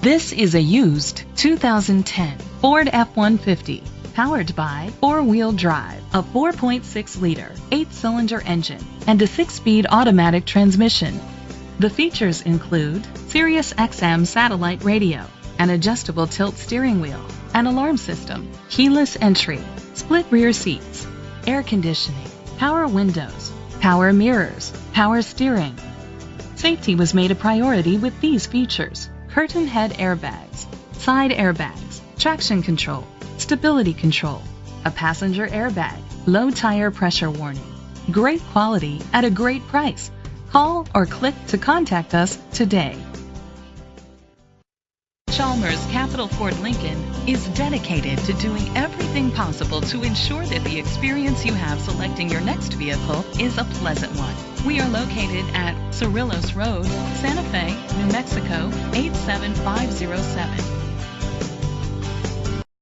This is a used 2010 Ford F-150, powered by four-wheel drive, a 4.6-liter, 8-cylinder engine, and a 6-speed automatic transmission. The features include Sirius XM satellite radio, an adjustable tilt steering wheel, an alarm system, keyless entry, split rear seats, air conditioning, power windows, power mirrors, power steering. Safety was made a priority with these features: curtain head airbags, side airbags, traction control, stability control, a passenger airbag, low tire pressure warning. Great quality at a great price. Call or click to contact us today. Chalmers Capital Ford Lincoln is dedicated to doing everything possible to ensure that the experience you have selecting your next vehicle is a pleasant one. We are located at Cerrillos Road, Santa Fe, New Mexico 87507.